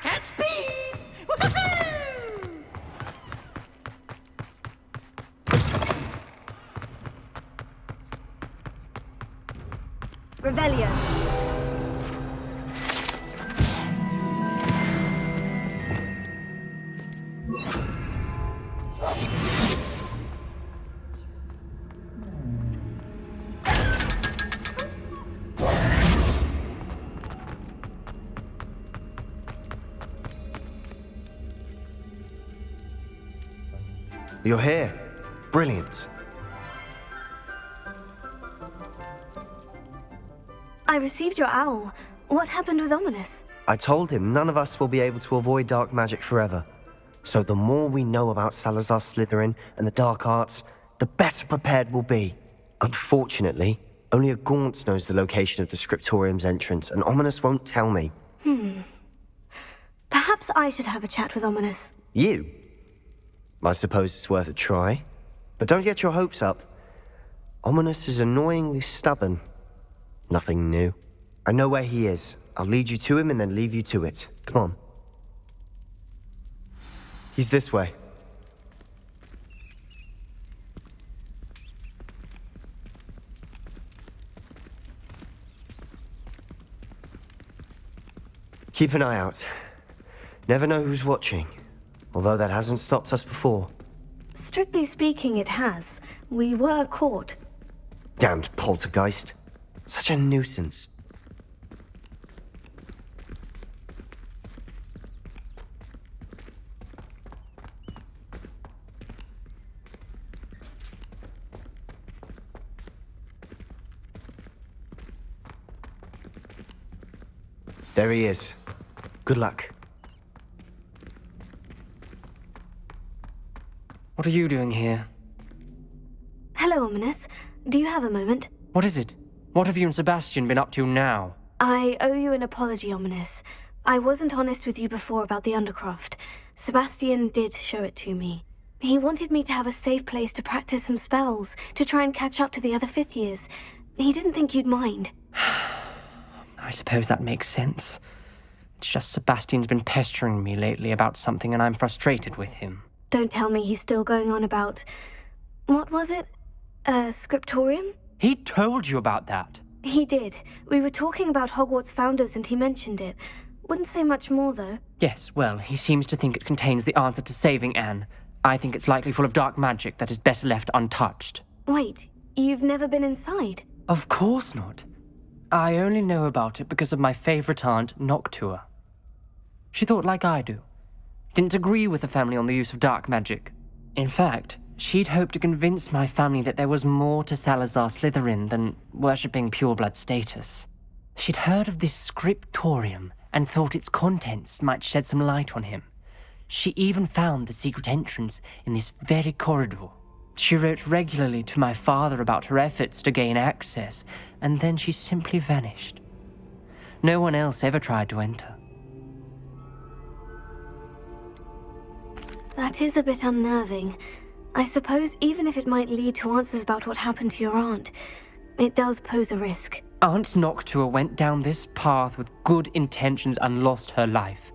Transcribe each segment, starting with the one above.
catch bees! Woohoo! Revelio. You're here. Brilliant. I received your owl. What happened with Ominous? I told him none of us will be able to avoid dark magic forever. So the more we know about Salazar Slytherin and the dark arts, the better prepared we'll be. Unfortunately, only a Gaunt knows the location of the Scriptorium's entrance, and Ominous won't tell me. Perhaps I should have a chat with Ominous. You? I suppose it's worth a try. But don't get your hopes up. Ominous is annoyingly stubborn. Nothing new. I know where he is. I'll lead you to him and then leave you to it. Come on. He's this way. Keep an eye out. Never know who's watching. Although that hasn't stopped us before. Strictly speaking, it has. We were caught. Damned poltergeist. Such a nuisance. There he is. Good luck. What are you doing here? Hello, Ominous. Do you have a moment? What is it? What have you and Sebastian been up to now? I owe you an apology, Ominous. I wasn't honest with you before about the Undercroft. Sebastian did show it to me. He wanted me to have a safe place to practice some spells, to try and catch up to the other fifth years. He didn't think you'd mind. I suppose that makes sense. It's just Sebastian's been pestering me lately about something and I'm frustrated with him. Don't tell me he's still going on about... What was it? Scriptorium? He told you about that? He did. We were talking about Hogwarts founders and he mentioned it. Wouldn't say much more, though. Yes, well, he seems to think it contains the answer to saving Anne. I think it's likely full of dark magic that is better left untouched. Wait, you've never been inside? Of course not. I only know about it because of my favorite aunt, Noctua. She thought like I do. Didn't agree with the family on the use of dark magic. In fact, she'd hoped to convince my family that there was more to Salazar Slytherin than worshipping pureblood status. She'd heard of this Scriptorium and thought its contents might shed some light on him. She even found the secret entrance in this very corridor. She wrote regularly to my father about her efforts to gain access, and then she simply vanished. No one else ever tried to enter. That is a bit unnerving. I suppose even if it might lead to answers about what happened to your aunt, it does pose a risk. Aunt Noctua went down this path with good intentions and lost her life.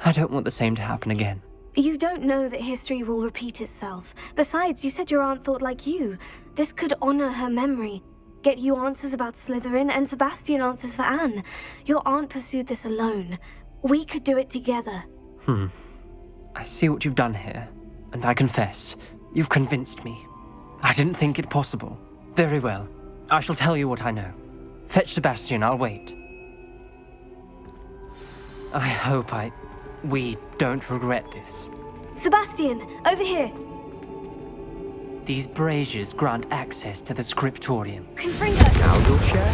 I don't want the same to happen again. You don't know that history will repeat itself. Besides, you said your aunt thought like you. This could honor her memory. Get you answers about Slytherin and Sebastian answers for Anne. Your aunt pursued this alone. We could do it together. I see what you've done here, and I confess, you've convinced me. I didn't think it possible. Very well. I shall tell you what I know. Fetch Sebastian, I'll wait. I hope we don't regret this. Sebastian, over here. These braziers grant access to the Scriptorium. Confringo. Now you'll share?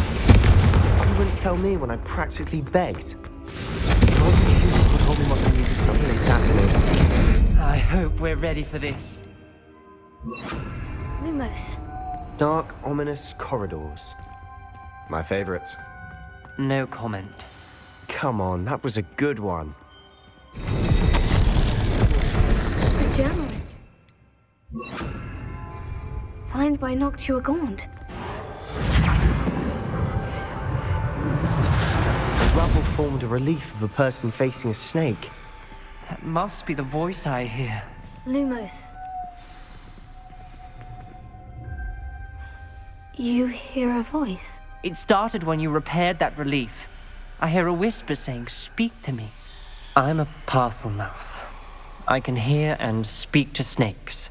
You wouldn't tell me when I practically begged. Told me you would hold me while you needed something this afternoon. I hope we're ready for this. Lumos. Dark, ominous corridors. My favorite. No comment. Come on, that was a good one. A journal. Signed by Noctua Gaunt. rubble formed a relief of a person facing a snake. That must be the voice I hear. Lumos. You hear a voice? It started when you repaired that relief. I hear a whisper saying, "Speak to me." I'm a parcel mouth. I can hear and speak to snakes.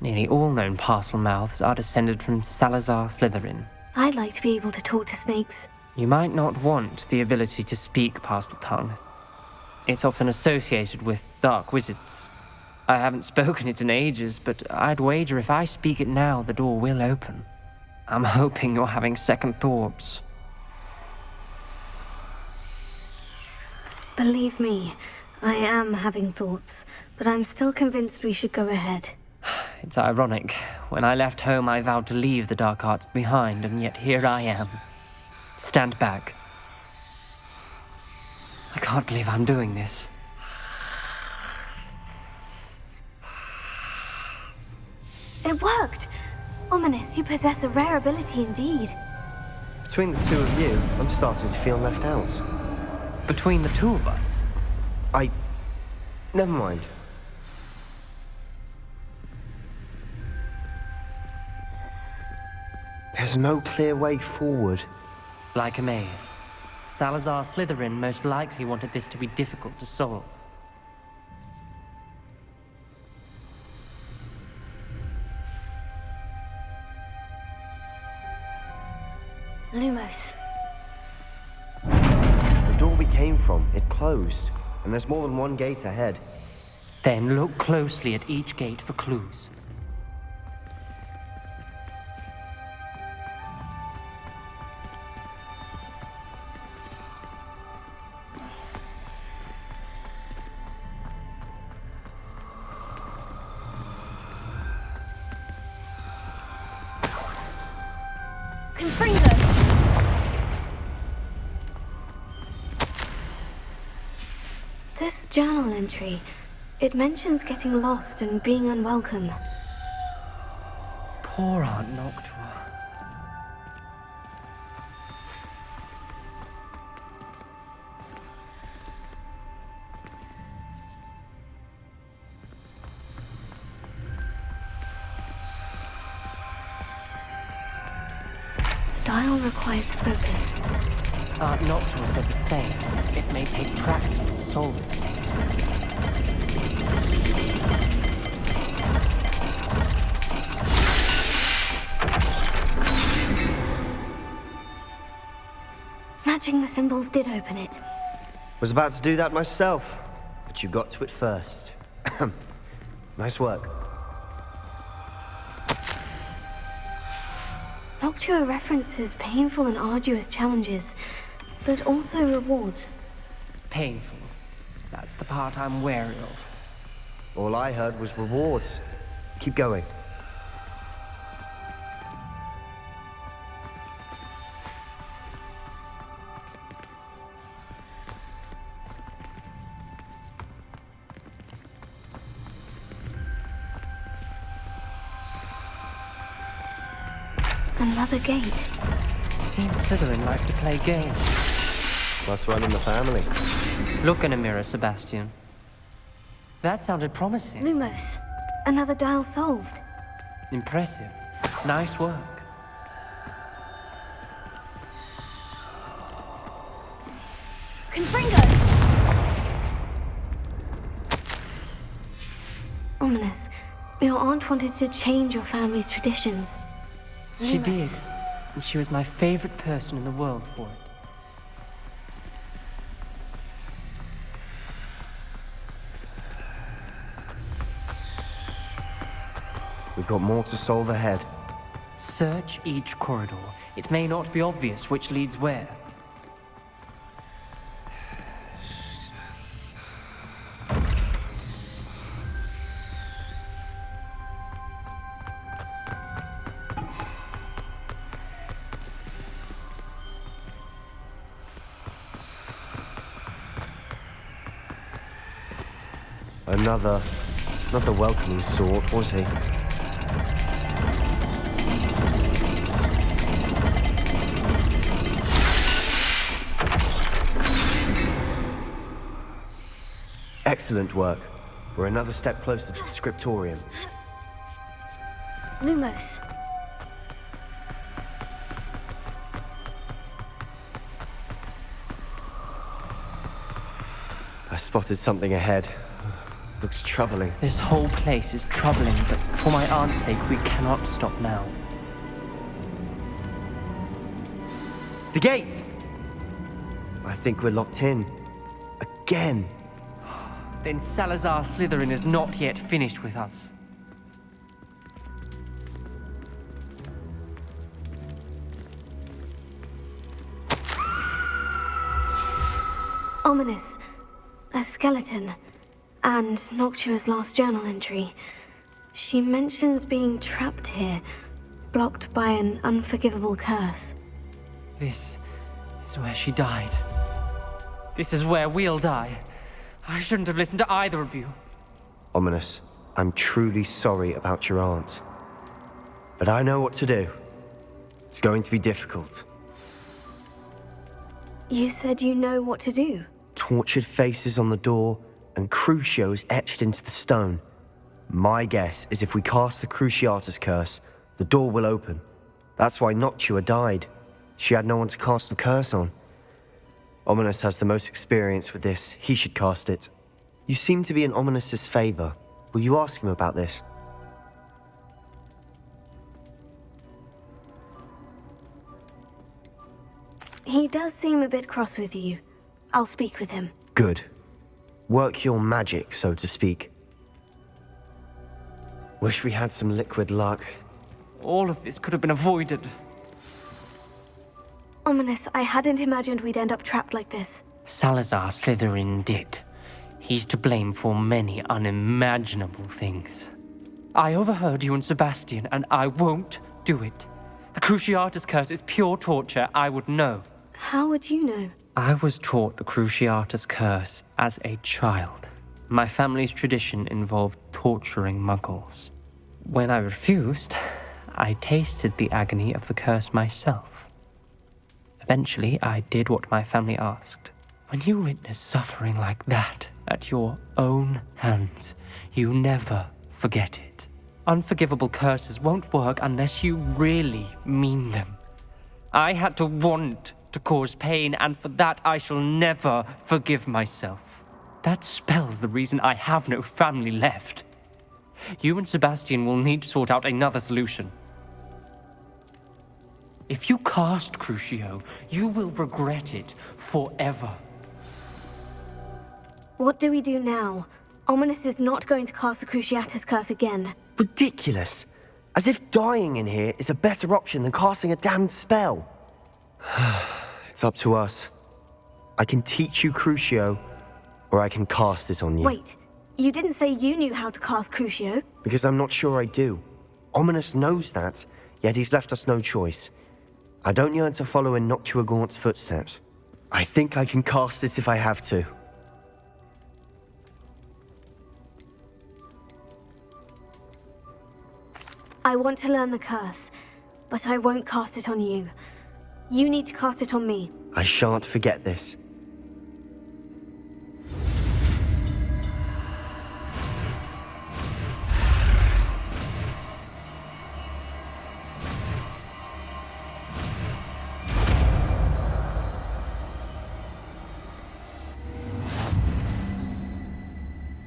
Nearly all known parcel mouths are descended from Salazar Slytherin. I'd like to be able to talk to snakes. You might not want the ability to speak parcel tongue. It's often associated with dark wizards. I haven't spoken it in ages, but I'd wager if I speak it now, the door will open. I'm hoping you're having second thoughts. Believe me, I am having thoughts, but I'm still convinced we should go ahead. It's ironic. When I left home, I vowed to leave the dark arts behind, and yet here I am. Stand back. I can't believe I'm doing this. It worked! Ominous, you possess a rare ability indeed. Between the two of you, I'm starting to feel left out. Between the two of us, Never mind. There's no clear way forward. like a maze. Salazar Slytherin most likely wanted this to be difficult to solve. Lumos. The door we came from, it closed, and there's more than one gate ahead. Then look closely at each gate for clues. This journal entry, it mentions getting lost and being unwelcome. Poor Aunt Noctua. The dial requires focus. Aunt Noctua said the same. It may take practice to solve it. Matching the symbols did open it. Was about to do that myself, but you got to it first. Nice work. Noctua references painful and arduous challenges, but also rewards. Painful. That's the part I'm wary of. All I heard was rewards. Keep going. Another gate. Seems Slytherin like to play games. Must run in the family. Look in a mirror, Sebastian. That sounded promising. Lumos. Another dial solved. Impressive. Nice work. Confringo! Ominous. Your aunt wanted to change your family's traditions. She did. Lumos. And she was my favorite person in the world for it. We've got more to solve ahead. Search each corridor. It may not be obvious which leads where. Another, not the welcoming sort, was he? Excellent work. We're another step closer to the Scriptorium. Lumos. I spotted something ahead. Looks troubling. This whole place is troubling, but for my aunt's sake, we cannot stop now. The gate! I think we're locked in. Again. Then Salazar Slytherin is not yet finished with us. Ominous. A skeleton. And Noctua's last journal entry. She mentions being trapped here, blocked by an unforgivable curse. This is where she died. This is where we'll die. I shouldn't have listened to either of you. Ominous, I'm truly sorry about your aunt. But I know what to do. It's going to be difficult. You said you know what to do. Tortured faces on the door, and Crucios etched into the stone. My guess is if we cast the Cruciatus curse, the door will open. That's why Noctua died. She had no one to cast the curse on. Ominous has the most experience with this. He should cast it. You seem to be in Ominous's favor. Will you ask him about this? He does seem a bit cross with you. I'll speak with him. Good. Work your magic, so to speak. Wish we had some liquid luck. All of this could have been avoided. Ominous, I hadn't imagined we'd end up trapped like this. Salazar Slytherin did. He's to blame for many unimaginable things. I overheard you and Sebastian, and I won't do it. The Cruciatus curse is pure torture, I would know. How would you know? I was taught the Cruciatus curse as a child. My family's tradition involved torturing muggles. When I refused, I tasted the agony of the curse myself. Eventually, I did what my family asked. When you witness suffering like that at your own hands, you never forget it. Unforgivable curses won't work unless you really mean them. I had to want to cause pain, and for that I shall never forgive myself. That spells the reason I have no family left. You and Sebastian will need to sort out another solution. If you cast Crucio, you will regret it forever. What do we do now? Ominous is not going to cast the Cruciatus curse again. Ridiculous. As if dying in here is a better option than casting a damned spell. It's up to us. I can teach you Crucio, or I can cast it on you. Wait, you didn't say you knew how to cast Crucio? Because I'm not sure I do. Ominous knows that, yet he's left us no choice. I don't yearn to follow in Noctua Gaunt's footsteps. I think I can cast it if I have to. I want to learn the curse, but I won't cast it on you. You need to cast it on me. I shan't forget this.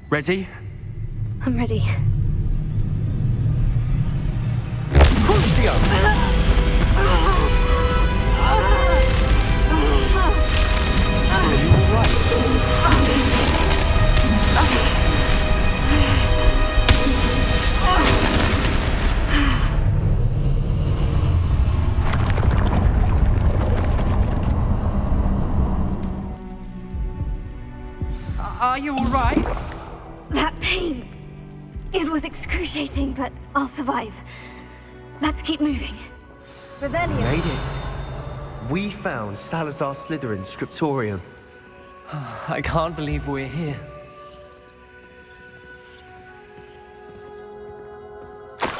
Ready? I'm ready. Are you all right? That pain! It was excruciating, but I'll survive. Let's keep moving. Revelio. Made it. We found Salazar Slytherin's Scriptorium. I can't believe we're here.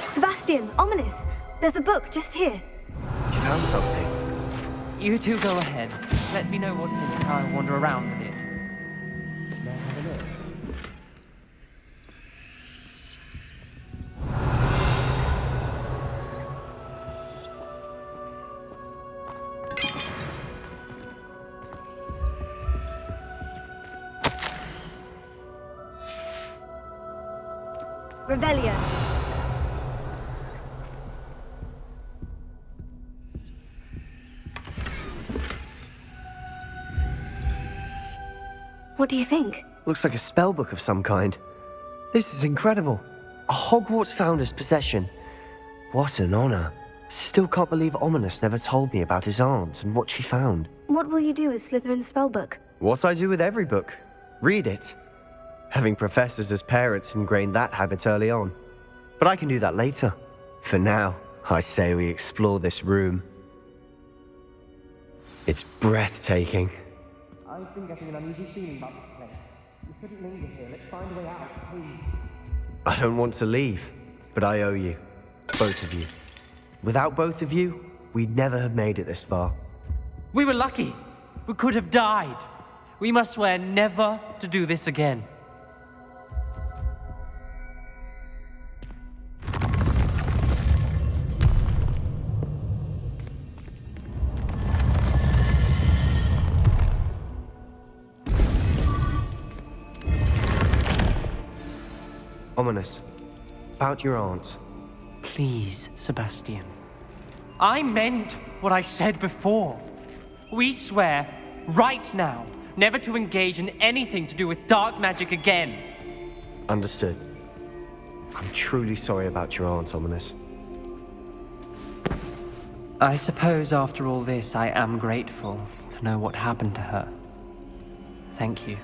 Sebastian, Ominous, there's a book just here. You found something? You two go ahead. Let me know what's in it. I'll wander around with it. Revelio. What do you think? Looks like a spellbook of some kind. This is incredible. A Hogwarts founder's possession. What an honor. Still can't believe Ominous never told me about his aunt and what she found. What will you do with Slytherin's spellbook? What I do with every book. Read it. Having professors as parents ingrained that habit early on. But I can do that later. For now, I say we explore this room. It's breathtaking. I've been getting an uneasy feeling about this place. You shouldn't linger here. Let's find a way out, please. I don't want to leave, but I owe you. Both of you. Without both of you, we'd never have made it this far. We were lucky. We could have died. We must swear never to do this again. Ominous. About your aunt. Please, Sebastian. I meant what I said before. We swear, right now, never to engage in anything to do with dark magic again. Understood. I'm truly sorry about your aunt, Ominous. I suppose after all this, I am grateful to know what happened to her. Thank you.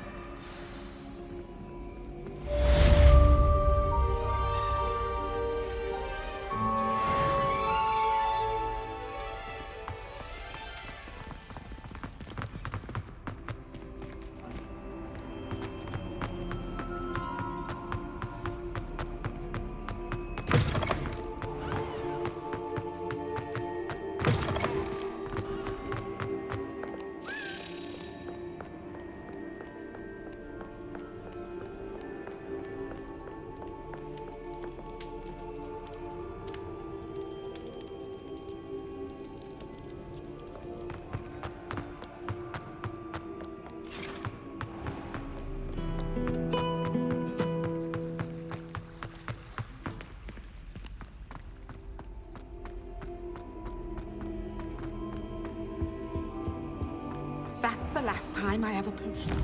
That's the last time I have a potion.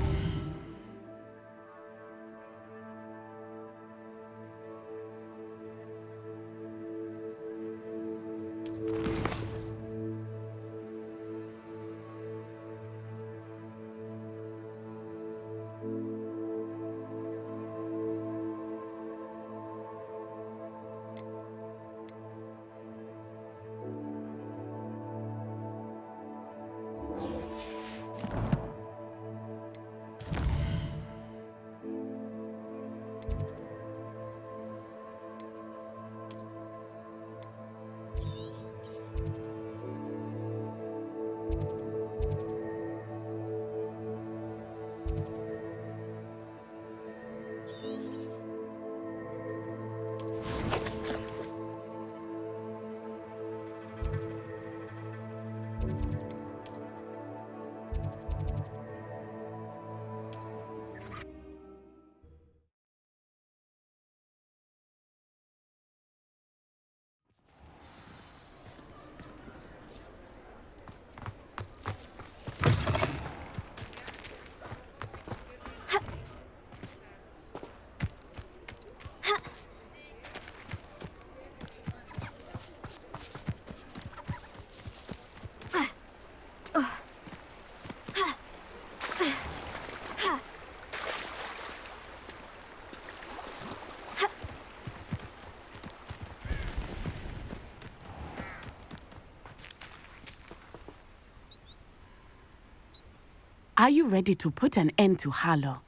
Are you ready to put an end to Harlow?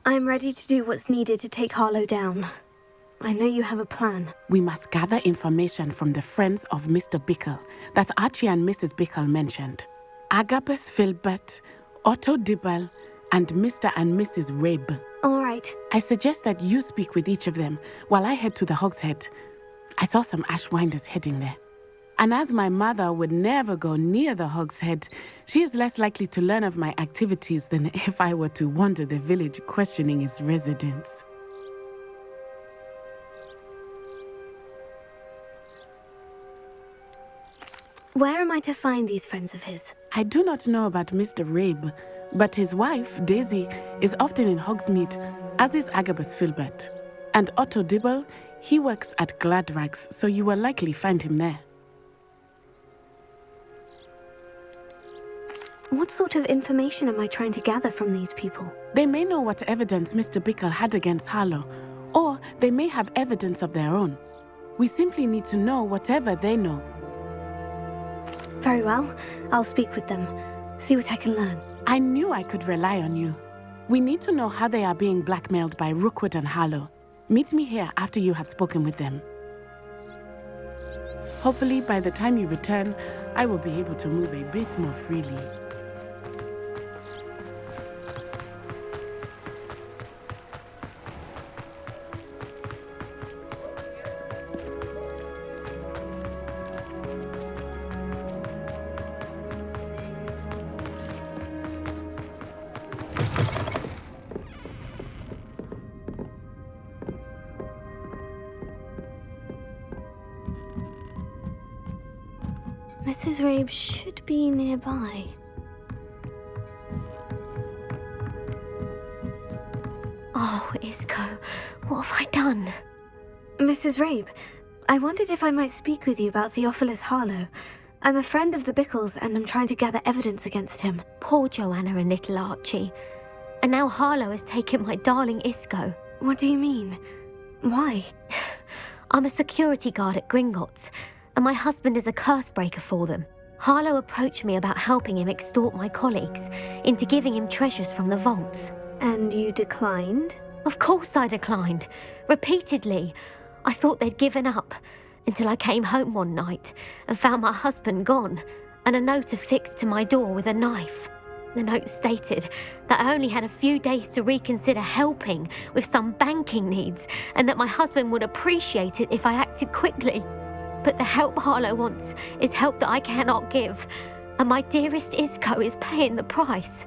I'm ready to do what's needed to take Harlow down. I know you have a plan. We must gather information from the friends of Mr. Bickle that Archie and Mrs. Bickle mentioned. Agabus Filbert, Otto Dibble, and Mr. and Mrs. Rabe. All right. I suggest that you speak with each of them while I head to the Hogshead. I saw some Ashwinders heading there. And as my mother would never go near the Hog's Head, she is less likely to learn of my activities than if I were to wander the village questioning its residents. Where am I to find these friends of his? I do not know about Mr. Rabe, but his wife, Daisy, is often in Hogsmeade, as is Agabus Filbert. And Otto Dibble, he works at Gladrags, so you will likely find him there. What sort of information am I trying to gather from these people? They may know what evidence Mr. Bickle had against Harlow, or they may have evidence of their own. We simply need to know whatever they know. Very well. I'll speak with them. See what I can learn. I knew I could rely on you. We need to know how they are being blackmailed by Rookwood and Harlow. Meet me here after you have spoken with them. Hopefully, by the time you return, I will be able to move a bit more freely. Mrs. Rabe should be nearby. Oh, Isco, what have I done? Mrs. Rabe, I wondered if I might speak with you about Theophilus Harlow. I'm a friend of the Bickles and I'm trying to gather evidence against him. Poor Joanna and little Archie. And now Harlow has taken my darling Isco. What do you mean? Why? I'm a security guard at Gringotts, and my husband is a curse breaker for them. Harlow approached me about helping him extort my colleagues into giving him treasures from the vaults. And you declined? Of course I declined. Repeatedly. I thought they'd given up, until I came home one night and found my husband gone, and a note affixed to my door with a knife. The note stated that I only had a few days to reconsider helping with some banking needs, and that my husband would appreciate it if I acted quickly. But the help Harlow wants is help that I cannot give, and my dearest Isco is paying the price.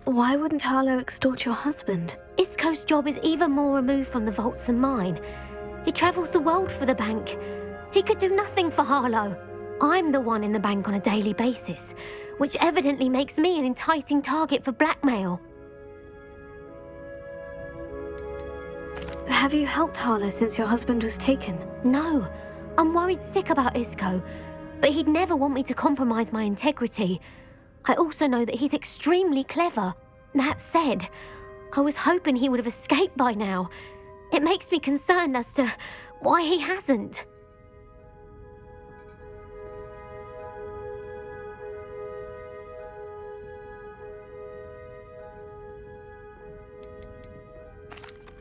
Why wouldn't Harlow extort your husband? Isco's job is even more removed from the vaults than mine. He travels the world for the bank. He could do nothing for Harlow. I'm the one in the bank on a daily basis, which evidently makes me an enticing target for blackmail. Have you helped Harlow since your husband was taken? No, I'm worried sick about Isco, but he'd never want me to compromise my integrity. I also know that he's extremely clever. That said, I was hoping he would have escaped by now. It makes me concerned as to why he hasn't.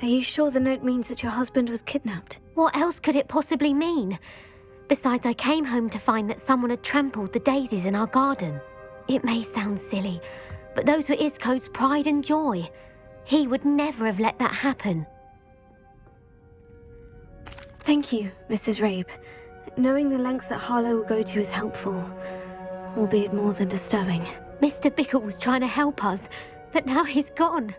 Are you sure the note means that your husband was kidnapped? What else could it possibly mean? Besides, I came home to find that someone had trampled the daisies in our garden. It may sound silly, but those were Isco's pride and joy. He would never have let that happen. Thank you, Mrs. Rabe. Knowing the lengths that Harlow will go to is helpful, albeit more than disturbing. Mr. Bickle was trying to help us, but now he's gone.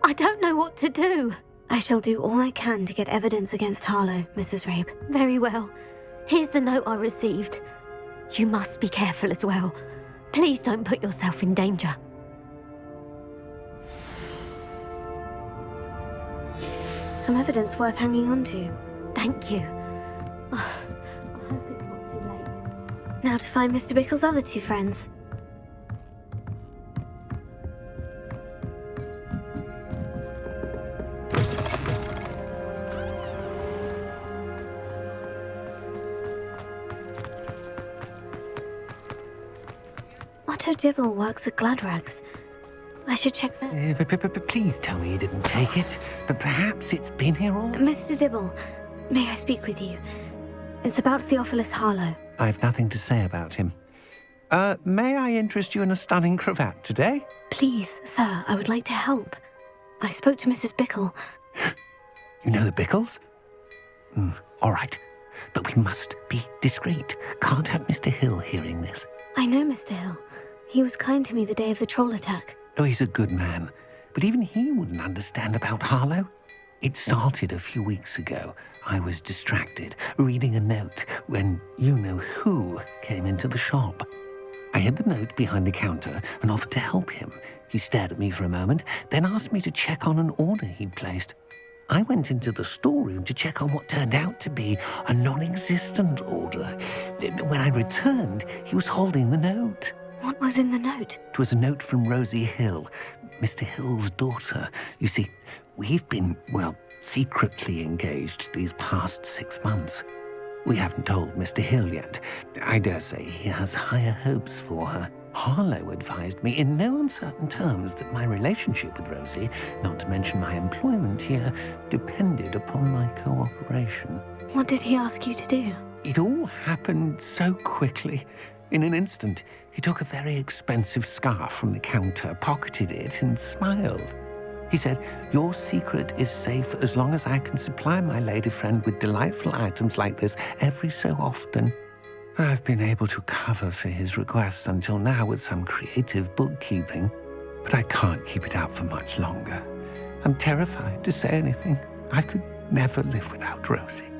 I don't know what to do. I shall do all I can to get evidence against Harlow, Mrs. Rabe. Very well. Here's the note I received. You must be careful as well. Please don't put yourself in danger. Some evidence worth hanging on to. Thank you. I hope it's not too late. Now to find Mr. Bickle's other two friends. Otto Dibble works at Gladrags. I should check that. Please tell me you didn't take it. But perhaps it's been here all... Mr. Dibble, may I speak with you? It's about Theophilus Harlow. I've nothing to say about him. May I interest you in a stunning cravat today? Please, sir, I would like to help. I spoke to Mrs. Bickle. You know the Bickles? All right. but we must be discreet. Can't have Mr. Hill hearing this. I know Mr. Hill. He was kind to me the day of the troll attack. Oh, he's a good man, but even he wouldn't understand about Harlow. It started a few weeks ago. I was distracted, reading a note, when you-know-who came into the shop. I hid the note behind the counter and offered to help him. He stared at me for a moment, then asked me to check on an order he'd placed. I went into the storeroom to check on what turned out to be a non-existent order. When I returned, he was holding the note. What was in the note? It was a note from Rosie Hill, Mr. Hill's daughter. You see, we've been, secretly engaged these past 6 months. We haven't told Mr. Hill yet. I dare say he has higher hopes for her. Harlow advised me in no uncertain terms that my relationship with Rosie, not to mention my employment here, depended upon my cooperation. What did he ask you to do? It all happened so quickly. In an instant, he took a very expensive scarf from the counter, pocketed it, and smiled. He said, "Your secret is safe as long as I can supply my lady friend with delightful items like this every so often." I've been able to cover for his requests until now with some creative bookkeeping, but I can't keep it up for much longer. I'm terrified to say anything. I could never live without Rosie.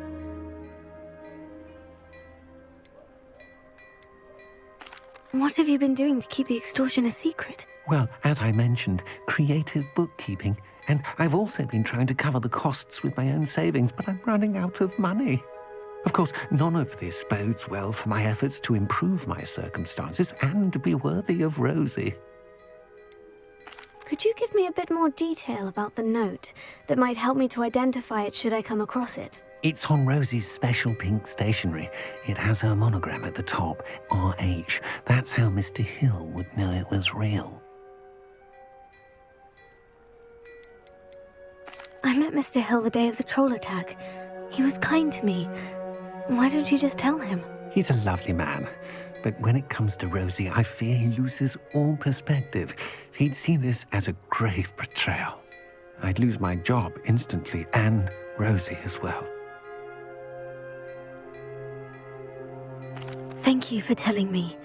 What have you been doing to keep the extortion a secret? Well, as I mentioned, creative bookkeeping. And I've also been trying to cover the costs with my own savings, but I'm running out of money. Of course, none of this bodes well for my efforts to improve my circumstances and to be worthy of Rosie. Could you give me a bit more detail about the note that might help me to identify it should I come across it? It's on Rosie's special pink stationery. It has her monogram at the top, RH. That's how Mr. Hill would know it was real. I met Mr. Hill the day of the troll attack. He was kind to me. Why don't you just tell him? He's a lovely man. But when it comes to Rosie, I fear he loses all perspective. He'd see this as a grave betrayal. I'd lose my job instantly, and Rosie as well. Thank you for telling me.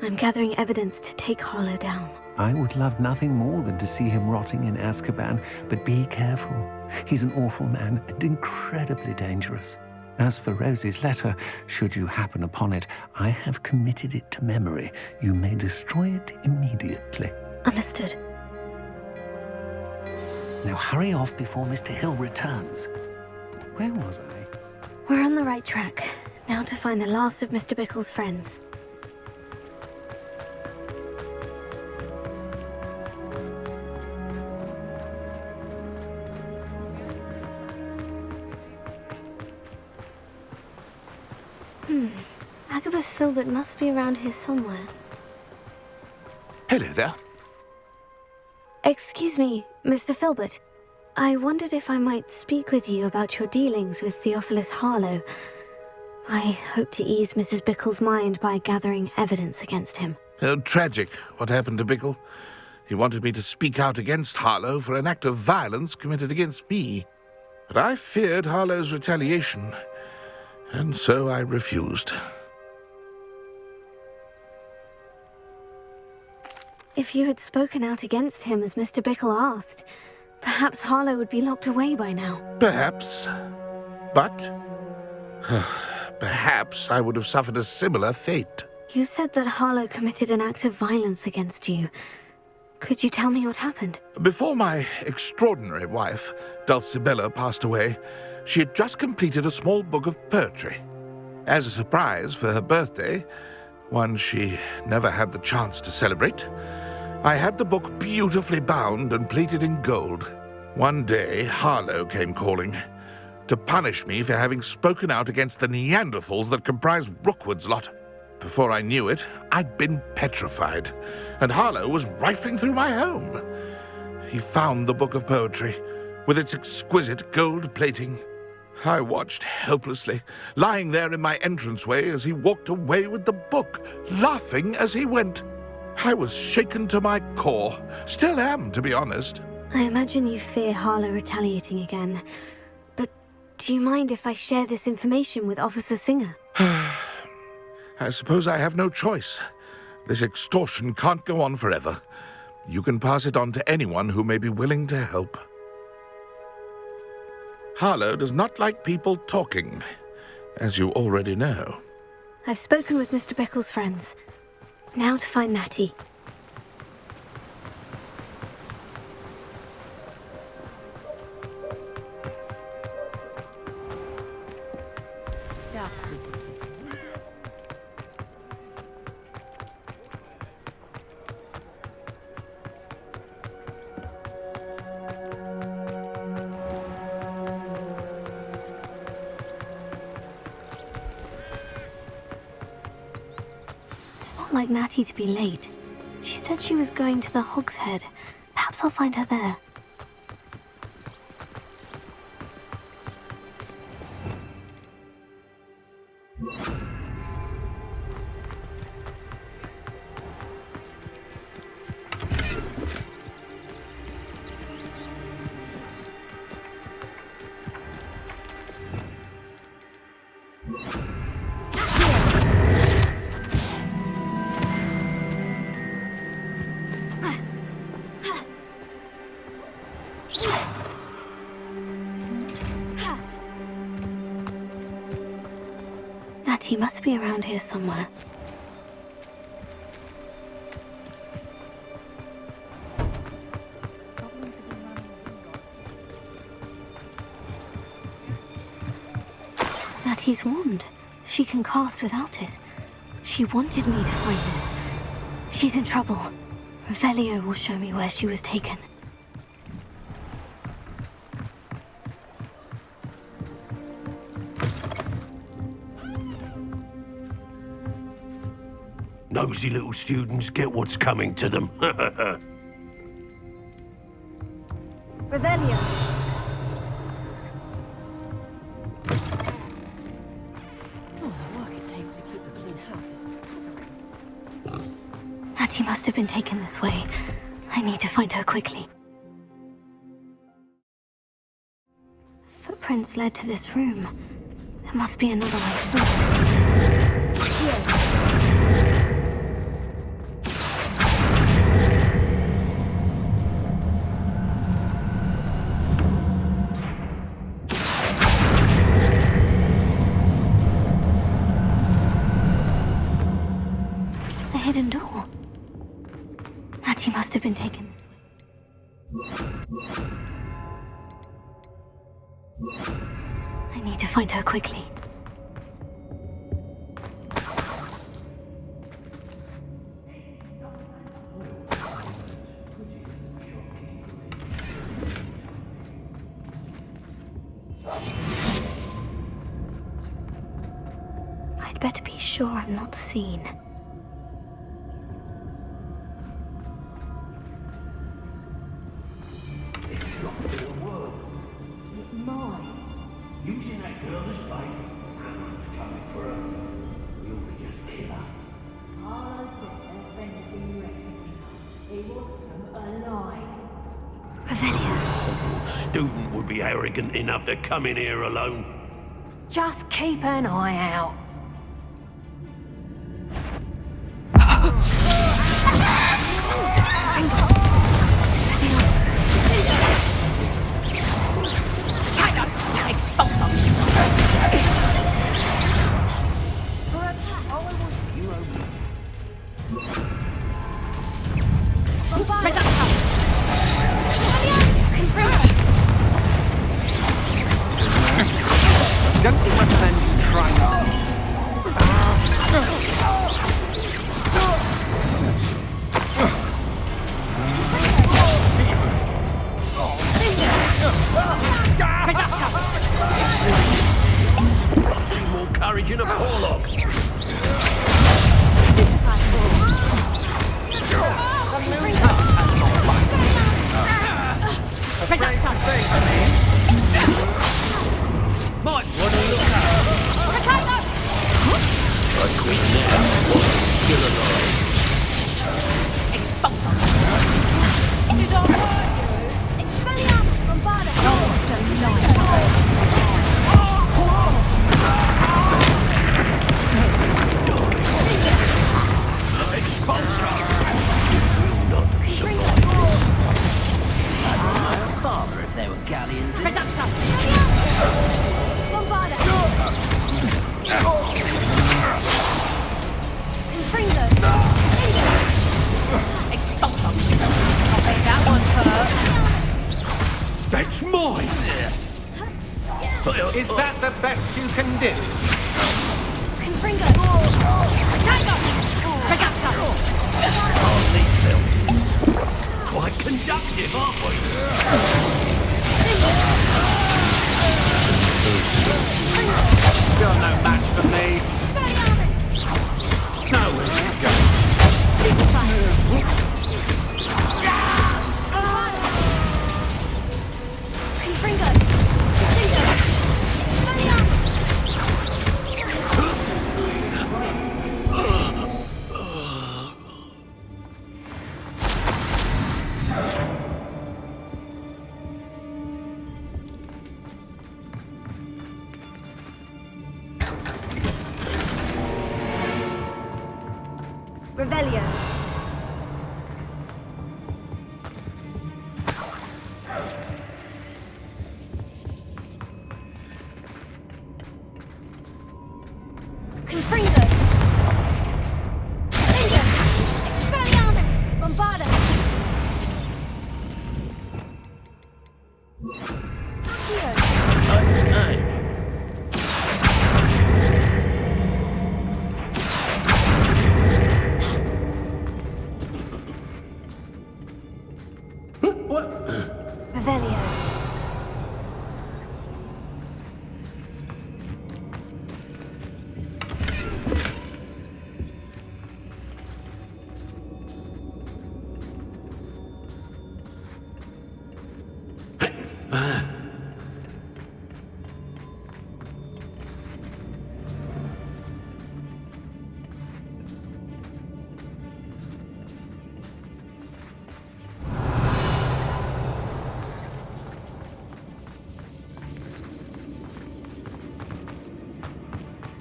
I'm gathering evidence to take Harlow down. I would love nothing more than to see him rotting in Azkaban, but be careful. He's an awful man and incredibly dangerous. As for Rosie's letter, should you happen upon it, I have committed it to memory. You may destroy it immediately. Understood. Now hurry off before Mr. Hill returns. Where was I? We're on the right track. Now to find the last of Mr. Bickle's friends. Agabus Filbert must be around here somewhere. Hello there. Excuse me, Mr. Filbert. I wondered if I might speak with you about your dealings with Theophilus Harlow. I hope to ease Mrs. Bickle's mind by gathering evidence against him. Tragic, what happened to Bickle. He wanted me to speak out against Harlow for an act of violence committed against me. But I feared Harlow's retaliation, and so I refused. If you had spoken out against him as Mr. Bickle asked, perhaps Harlow would be locked away by now. Perhaps. But perhaps I would have suffered a similar fate. You said that Harlow committed an act of violence against you. Could you tell me what happened? Before my extraordinary wife, Dulcibella, passed away, she had just completed a small book of poetry. As a surprise for her birthday, one she never had the chance to celebrate, I had the book beautifully bound and plated in gold. One day, Harlow came calling to punish me for having spoken out against the Neanderthals that comprise Rookwood's lot. Before I knew it, I'd been petrified, and Harlow was rifling through my home. He found the book of poetry, with its exquisite gold plating. I watched helplessly, lying there in my entranceway as he walked away with the book, laughing as he went. I was shaken to my core. Still am, to be honest. I imagine you fear Harlow retaliating again. But Do you mind if I share this information with Officer Singer? I suppose I have no choice. This extortion can't go on forever. You can pass it on to anyone who may be willing to help. Harlow does not like people talking, as you already know. I've spoken with Mr. Bickle's friends. Now to find Natty. Like Natty to be late. She said she was going to the Hog's Head. Perhaps I'll find her there. He must be around here somewhere. Natty's wand. She can cast without it. She wanted me to find this. She's in trouble. Revelio will show me where she was taken. Nosy little students get what's coming to them. Revelio! Natty must have been taken this way. I need to find her quickly. Footprints led to this room. There must be another way through. Here. Hidden door. Natty must have been taken this way. I need to find her quickly. I'd better be sure I'm not seen. Using that girl as bait. Amber's coming for her. We ought to just kill her. Harlow says her friend had been reckless. He wants them alive. Revelio. What student would be arrogant enough to come in here alone? Just keep an eye out. Don't recommend you try that. See more courage in a warlock. Afraid to face me? Might want to look out. I quit now. Still alive. Expelliarmus from Barda. Oh, so nice. you can do. Confringo! Hardly built. Quite conductive, aren't we? You're no match for me. No, Confringo! Revelio. Confringo. Confringo. Expelliarmus. Bombarda. Accio. Hey. What? Revelio.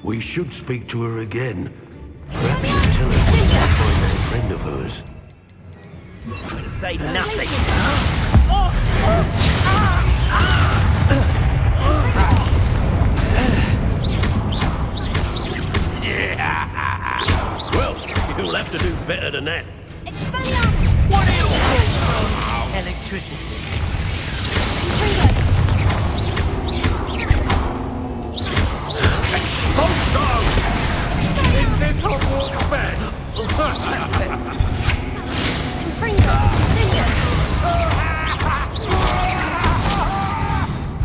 We should speak to her again. Perhaps she'll tell us where to find that friend of hers. say nothing. Well, you'll have to do better than that. Expelliarmus! What are you for? Electricity. Is this Hogwarts bed? Confringo! Confringo!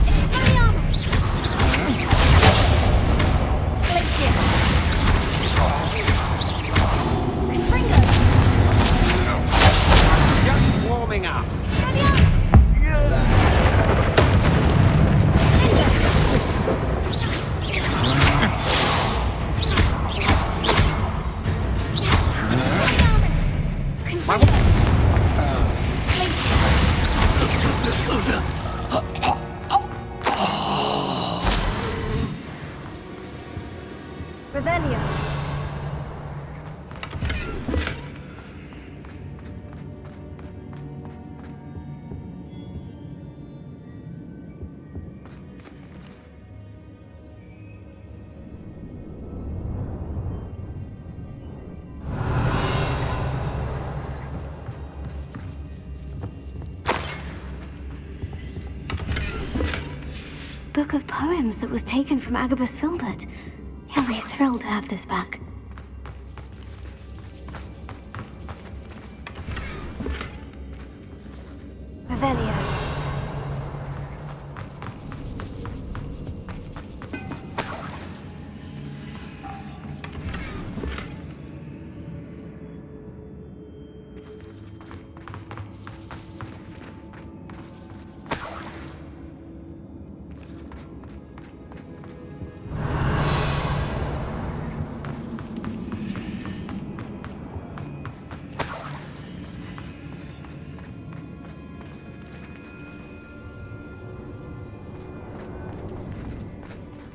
Expelliarmus! Glacier! Confringo! Just warming up. Revelio. Book of poems that was taken from Agabus Filbert. He'll be thrilled to have this back. Revelio.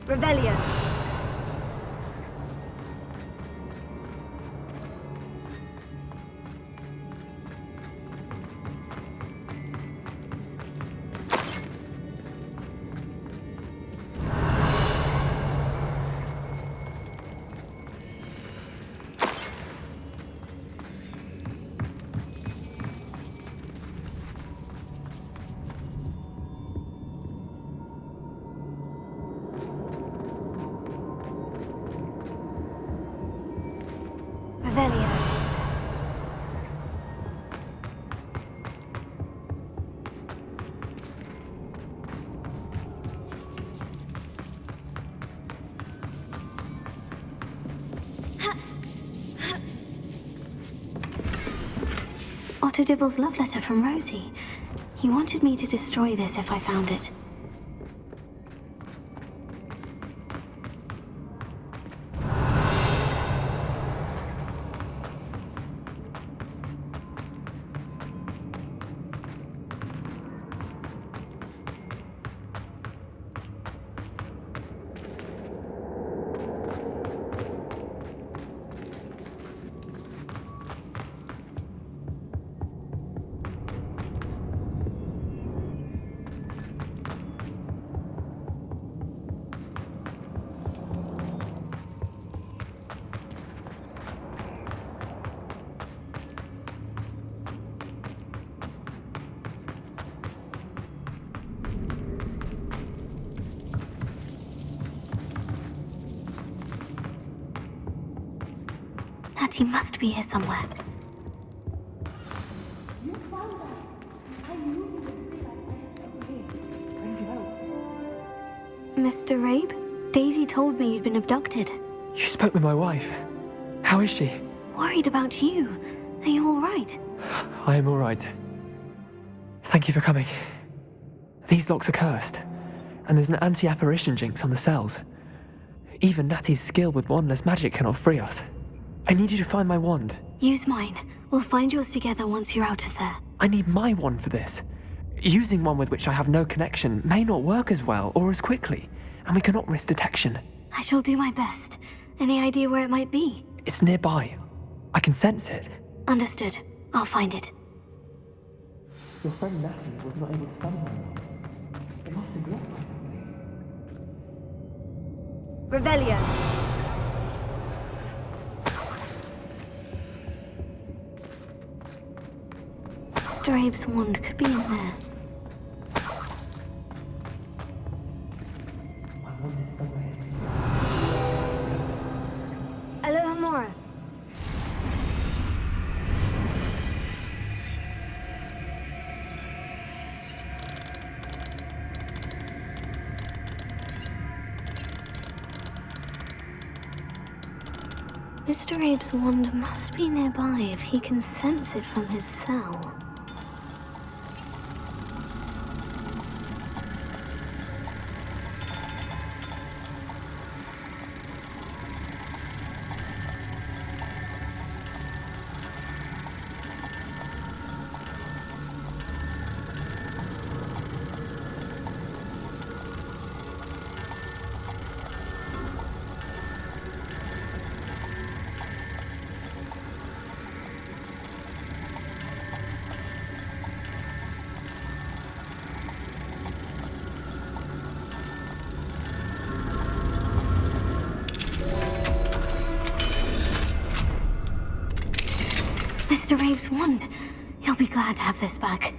Revelio. Otto Dibble's love letter from Rosie. He wanted me to destroy this if I found it. Natty must be here somewhere. You found us. I knew you would realize I need help. Mr. Rabe? Daisy told me you'd been abducted. You spoke with my wife. How is she? Worried about you. Are you all right? I am all right. Thank you for coming. These locks are cursed, and there's an anti-apparition jinx on the cells. Even Natty's skill with wandless magic cannot free us. I need you to find my wand. Use mine. We'll find yours together once you're out of there. I need my wand for this. Using one with which I have no connection may not work as well or as quickly, and we cannot risk detection. I shall do my best. Any idea where it might be? It's nearby. I can sense it. Understood. I'll find it. Your friend Natty was not able to summon it. It must be blocked by something. Revelio. Mr. Abe's wand could be in there. My wand is somewhere in this room. Alohomora. Mr. Abe's wand must be nearby if he can sense it from his cell. Mr. Abe's wand. He'll be glad to have this back.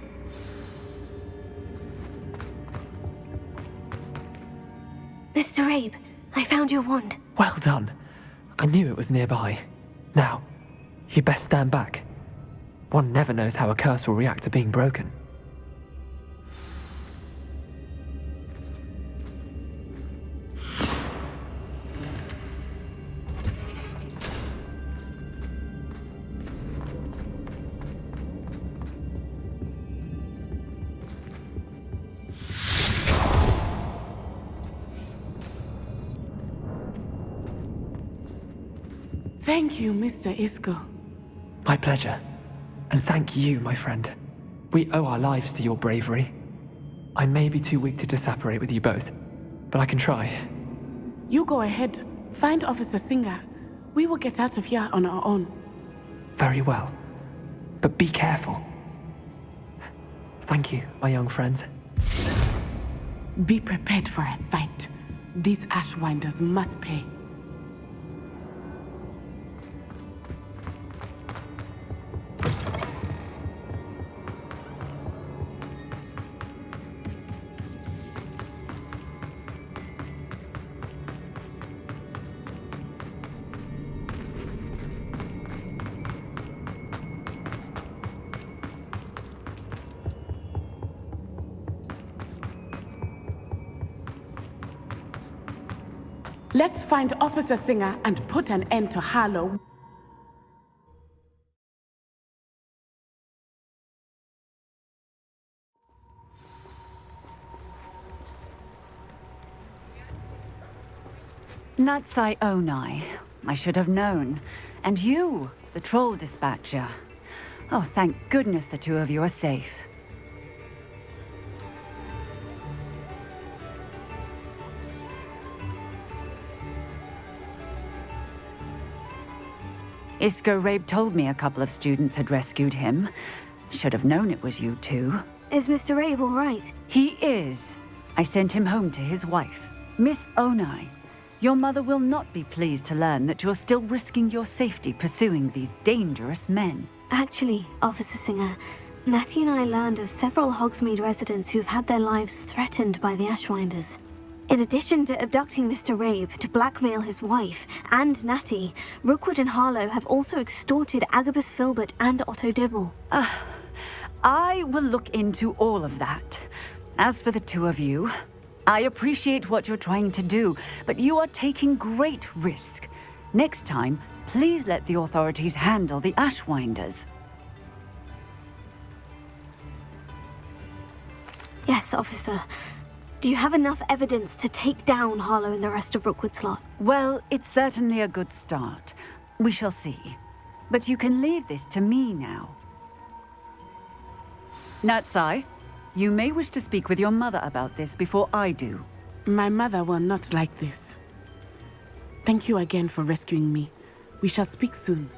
Mr. Abe, I found your wand. Well done. I knew it was nearby. Now, you best stand back. One never knows how a curse will react to being broken. Thank you, Mr. Isco. My pleasure. And thank you, my friend. We owe our lives to your bravery. I may be too weak to disapparate with you both, but I can try. You go ahead. Find Officer Singer. We will get out of here on our own. Very well. But be careful. Thank you, my young friends. Be prepared for a fight. These Ashwinders must pay. Let's find Officer Singer and put an end to Harlow. Natsai Onai. I should have known. And you, the troll dispatcher. Oh, thank goodness the two of you are safe. Isco Rabe told me a couple of students had rescued him. Should have known it was you two. Is Mr. Rabe all right? He is. I sent him home to his wife. Miss Onai, your mother will not be pleased to learn that you're still risking your safety pursuing these dangerous men. Actually, Officer Singer, Natty and I learned of several Hogsmeade residents who've had their lives threatened by the Ashwinders. In addition to abducting Mr. Rabe to blackmail his wife and Natty, Rookwood and Harlow have also extorted Agabus Filbert and Otto Dibble. I will look into all of that. As for the two of you, I appreciate what you're trying to do, but you are taking great risk. Next time, please let the authorities handle the Ashwinders. Yes, officer. Do you have enough evidence to take down Harlow and the rest of Rookwood's lot? Well, it's certainly a good start. We shall see. But you can leave this to me now. Natsai, you may wish to speak with your mother about this before I do. My mother will not like this. Thank you again for rescuing me. We shall speak soon.